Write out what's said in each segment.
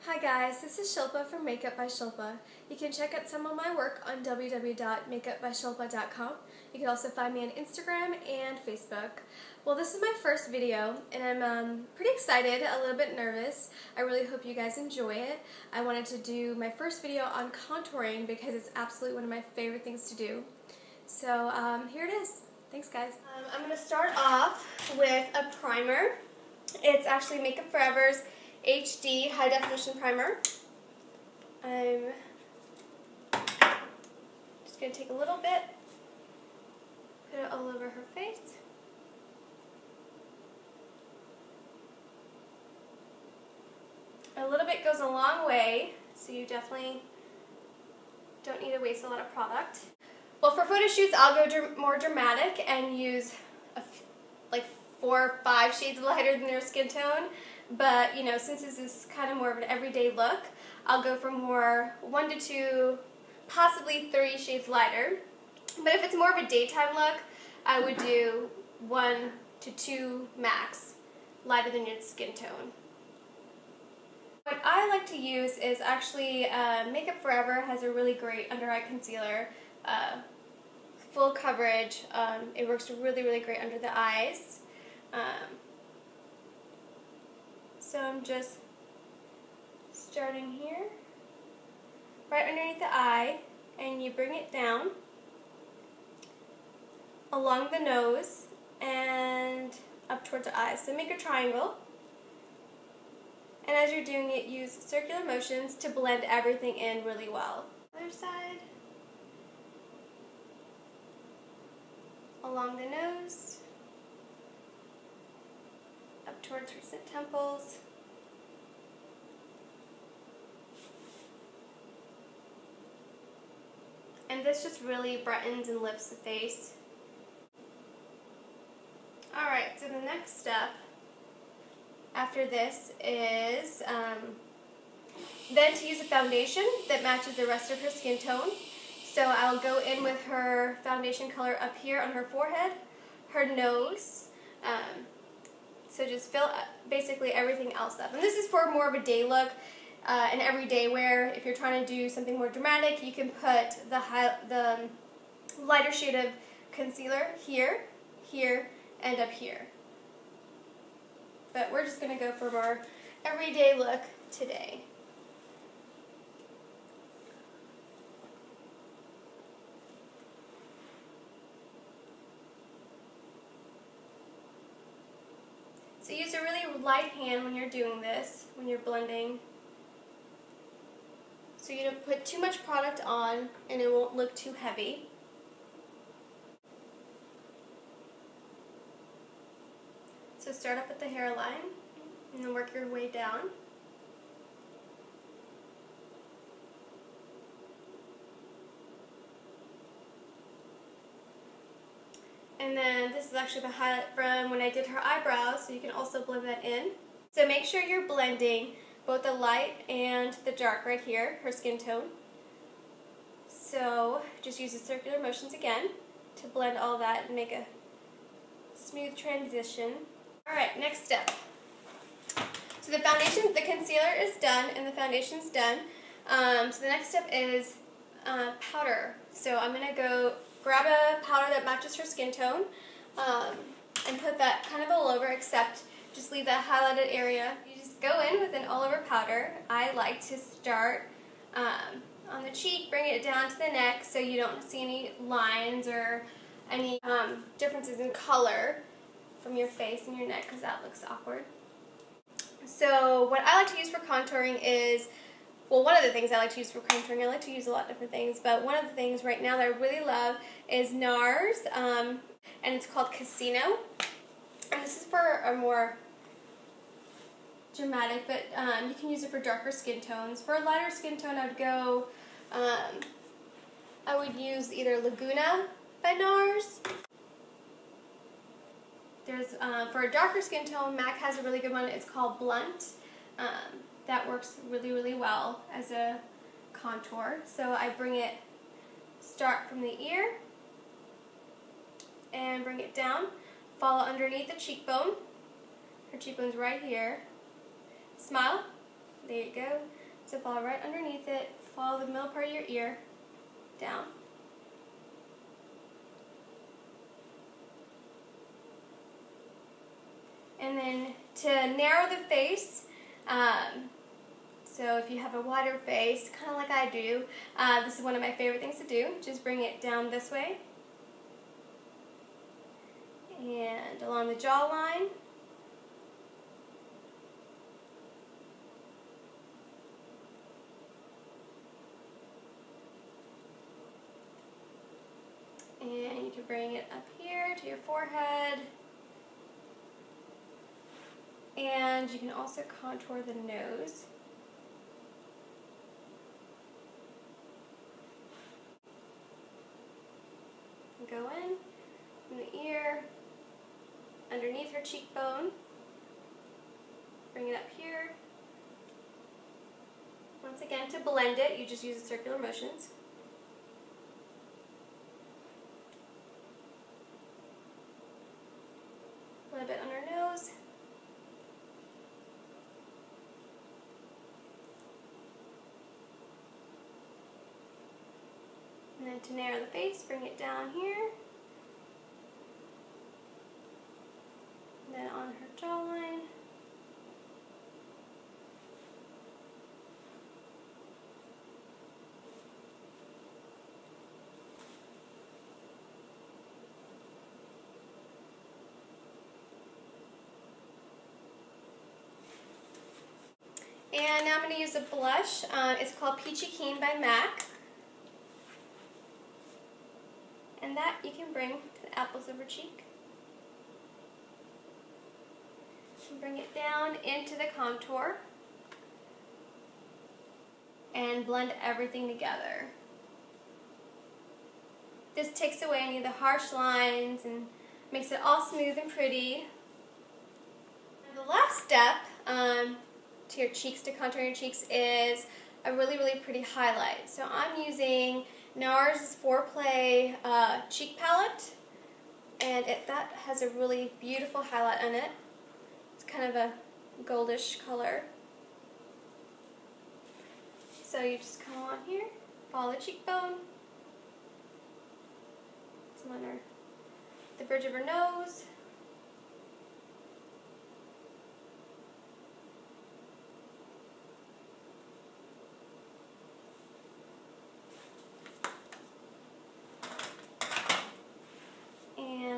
Hi guys, this is Shilpa from Makeup by Shilpa. You can check out some of my work on www.makeupbyshilpa.com. You can also find me on Instagram and Facebook. Well, this is my first video and I'm pretty excited, a little bit nervous. I really hope you guys enjoy it. I wanted to do my first video on contouring because it's absolutely one of my favorite things to do. So here it is. Thanks guys. I'm going to start off with a primer. It's actually Makeup Forever's HD High Definition Primer. I'm just going to take a little bit, put it all over her face. A little bit goes a long way, so you definitely don't need to waste a lot of product. Well, for photo shoots, I'll go more dramatic and use like 4 or 5 shades lighter than their skin tone. But, you know, since this is kind of more of an everyday look, I'll go for more 1 to 2, possibly 3 shades lighter. But if it's more of a daytime look, I would do 1 to 2 max, lighter than your skin tone. What I like to use is actually Makeup Forever has a really great under eye concealer, full coverage. It works really, really great under the eyes. So I'm just starting here, right underneath the eye, and you bring it down along the nose and up towards the eyes. So make a triangle. And as you're doing it, use circular motions to blend everything in really well. Other side. Along the nose. Up towards her temples. And this just really brightens and lifts the face. Alright, so the next step after this is then to use a foundation that matches the rest of her skin tone. So I'll go in with her foundation color up here on her forehead, her nose, so just fill basically everything else up. And this is for more of a day look, an everyday wear. If you're trying to do something more dramatic, you can put the lighter shade of concealer here, here, and up here. But we're just going to go for more everyday look today. So use a really light hand when you're doing this, when you're blending, so you don't put too much product on and it won't look too heavy. So start up at the hairline and then work your way down. And then this is actually the highlight from when I did her eyebrows, so you can also blend that in. So make sure you're blending both the light and the dark right here, her skin tone. So just use the circular motions again to blend all that and make a smooth transition. Alright, next step. So the foundation, the concealer is done and the foundation's done. So the next step is powder. So I'm going to go grab a powder that matches her skin tone and put that kind of all over, except just leave that highlighted area. You just go in with an all over powder. I like to start on the cheek, bring it down to the neck so you don't see any lines or any differences in color from your face and your neck, because that looks awkward. So what I like to use for contouring is, well, one of the things I like to use for contouring, I like to use a lot of different things, but one of the things right now that I really love is NARS, and it's called Casino. And this is for a more dramatic, but you can use it for darker skin tones. For a lighter skin tone, I would go, I would use either Laguna by NARS. There's, for a darker skin tone, MAC has a really good one. It's called Blunt. That works really, really well as a contour. So I start from the ear and bring it down, follow underneath the cheekbone. Her cheekbone's right here. Smile. There There you go. So follow right underneath it, follow the middle part of your ear, down. And then to narrow the face, so if you have a wider face, kind of like I do, this is one of my favorite things to do. Just bring it down this way. And along the jawline. And you can bring it up here to your forehead. And you can also contour the nose. Go in the ear, underneath her cheekbone. Bring it up here. Once again, to blend it, you just use the circular motions. A little bit on her nose. And then to narrow the face, bring it down here. And then on her jawline. And now I'm going to use a blush. It's called Peachy Keen by MAC. And that you can bring to the apples of her cheek. And bring it down into the contour. And blend everything together. This takes away any of the harsh lines and makes it all smooth and pretty. And the last step to your cheeks, to contour your cheeks, is a really, really pretty highlight. So I'm using NARS Foreplay cheek palette, and that has a really beautiful highlight on it. It's kind of a goldish color. So you just come on here, follow the cheekbone, some on the bridge of her nose.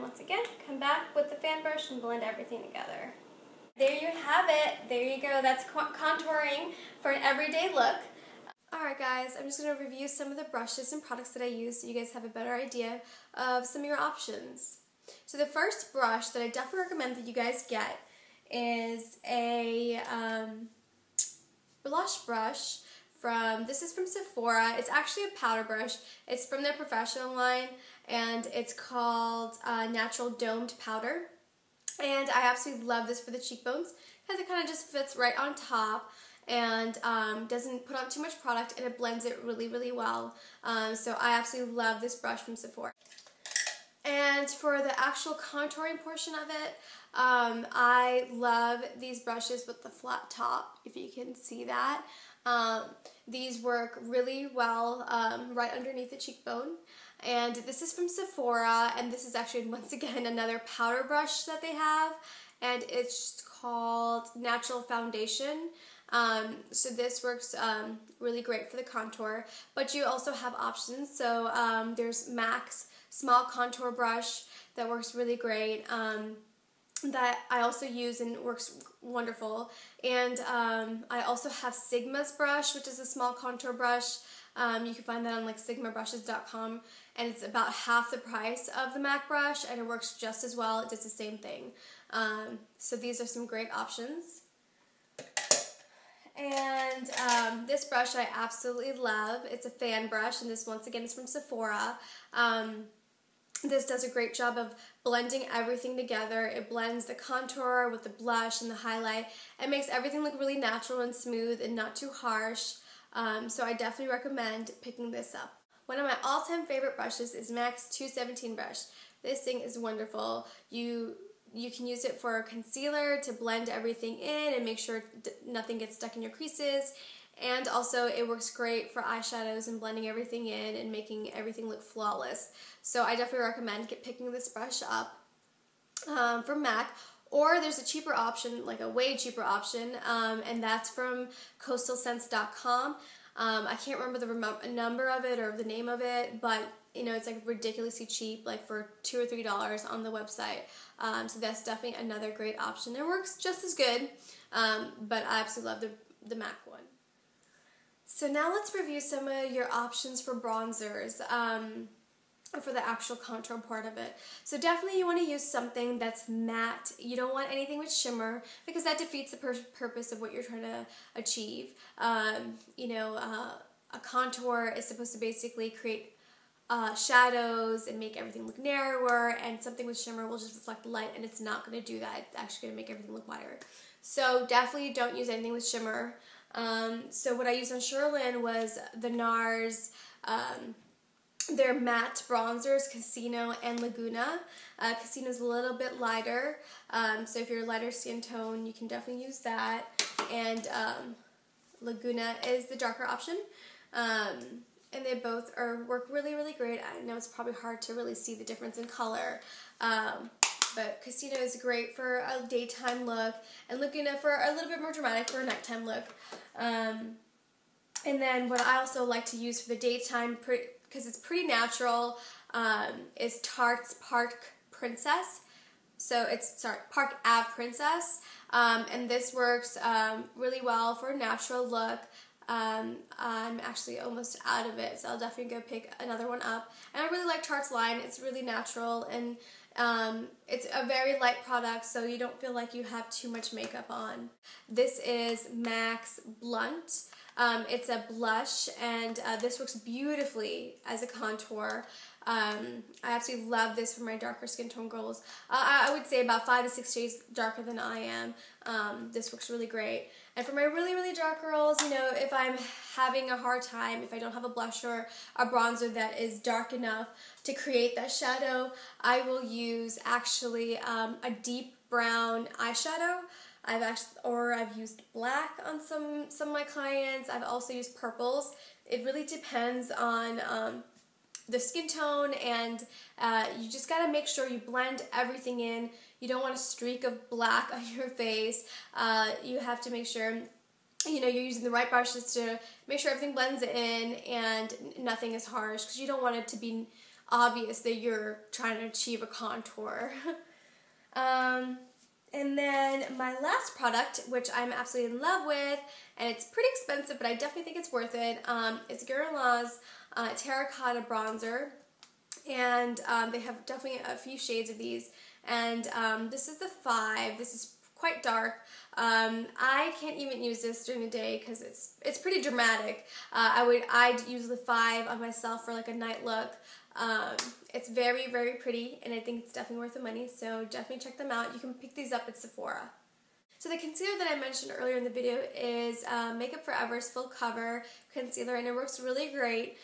Once again, come back with the fan brush and blend everything together. There you have it. There you go. That's contouring for an everyday look. Alright guys, I'm just going to review some of the brushes and products that I use so you guys have a better idea of some of your options. So the first brush that I definitely recommend that you guys get is a blush brush. This is from Sephora. It's actually a powder brush. It's from their professional line, and it's called Natural Domed Powder. And I absolutely love this for the cheekbones because it kind of just fits right on top and doesn't put on too much product, and it blends it really, really well. So I absolutely love this brush from Sephora. And for the actual contouring portion of it, I love these brushes with the flat top, if you can see that. These work really well right underneath the cheekbone. And this is from Sephora, and this is actually, once again, another powder brush that they have, and it's called Natural Foundation. So this works really great for the contour, but you also have options. So there's MAC's small contour brush that works really great, that I also use and works wonderful. And I also have Sigma's brush, which is a small contour brush. You can find that on like sigmabrushes.com, and it's about half the price of the MAC brush, and it works just as well. It does the same thing. So these are some great options. And this brush I absolutely love. It's a fan brush, and this once again is from Sephora. This does a great job of blending everything together. It blends the contour with the blush and the highlight. It makes everything look really natural and smooth and not too harsh. So I definitely recommend picking this up. One of my all-time favorite brushes is MAC's 217 brush. This thing is wonderful. You you can use it for concealer to blend everything in and make sure nothing gets stuck in your creases. And also it works great for eyeshadows and blending everything in and making everything look flawless. So I definitely recommend picking this brush up from MAC. Or there's a cheaper option, like a way cheaper option, and that's from coastalscents.com. I can't remember the number of it or the name of it, but you know, it's like ridiculously cheap, like for $2 or $3 on the website. So that's definitely another great option. It works just as good, but I absolutely love the MAC one. So now let's review some of your options for bronzers. For the actual contour part of it. So definitely you want to use something that's matte. You don't want anything with shimmer because that defeats the purpose of what you're trying to achieve. You know, a contour is supposed to basically create shadows and make everything look narrower, and something with shimmer will just reflect light, and it's not going to do that. It's actually going to make everything look wider. So definitely don't use anything with shimmer. So what I used on Sherilyn was the NARS their matte bronzers, Casino and Laguna. Casino's a little bit lighter, so if you're a lighter skin tone, you can definitely use that. And Laguna is the darker option. And they both work really, really great. I know it's probably hard to really see the difference in color, but Casino is great for a daytime look, and Laguna for a little bit more dramatic for a nighttime look. And then what I also like to use for the daytime, because it's pretty natural, is Tarte's Park Princess. So it's, sorry, Park Ave Princess. And this works really well for a natural look. I'm actually almost out of it, so I'll definitely go pick another one up. And I really like Tarte's line. It's really natural, and it's a very light product, so you don't feel like you have too much makeup on. This is MAC's Blunt. It's a blush, and this works beautifully as a contour. I absolutely love this for my darker skin tone girls. I would say about 5 to 6 shades darker than I am. This works really great. And for my really, really dark girls, you know, if I'm having a hard time, if I don't have a blush or a bronzer that is dark enough to create that shadow, I will use actually a deep brown eyeshadow. I've used black on some of my clients. I've also used purples. It really depends on the skin tone, and you just gotta make sure you blend everything in. You don't want a streak of black on your face. You have to make sure, you know, you're using the right brushes to make sure everything blends in and nothing is harsh, because you don't want it to be obvious that you're trying to achieve a contour. And then my last product, which I'm absolutely in love with, and it's pretty expensive, but I definitely think it's worth it, it's Guerlain's Terracotta Bronzer, and they have definitely a few shades of these, and this is the 5. This is quite dark. I can't even use this during the day because it's pretty dramatic. I'd use the 5 on myself for like a night look. It's very, very pretty, and I think it's definitely worth the money, so definitely check them out. You can pick these up at Sephora. So the concealer that I mentioned earlier in the video is Makeup Forever's Full Cover Concealer, and it works really great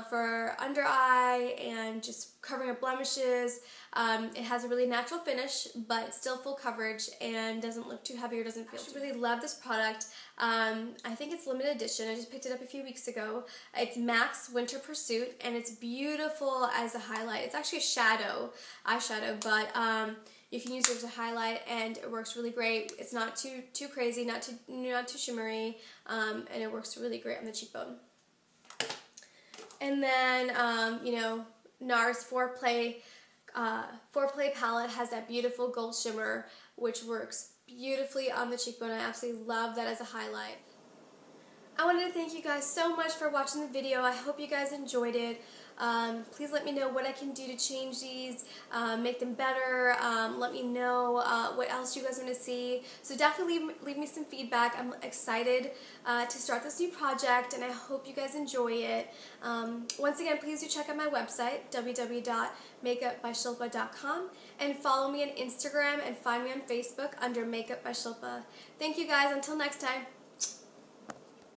for under eye and just covering up blemishes. It has a really natural finish, but still full coverage and doesn't look too heavy or doesn't feel too. I really love this product. I think it's limited edition. I just picked it up a few weeks ago. It's MAC's Winter Pursuit, and it's beautiful as a highlight. It's actually a eyeshadow, but you can use it as a highlight, and it works really great. It's not too crazy, not too shimmery, and it works really great on the cheekbone. And then you know, NARS Foreplay palette has that beautiful gold shimmer, which works beautifully on the cheekbone. I absolutely love that as a highlight. I wanted to thank you guys so much for watching the video. I hope you guys enjoyed it. Please let me know what I can do to change these, make them better. Let me know what else you guys want to see. So definitely leave me some feedback. I'm excited to start this new project, and I hope you guys enjoy it. Once again, please do check out my website, www.makeupbyshilpa.com, and follow me on Instagram and find me on Facebook under Makeup by Shilpa. Thank you guys. Until next time.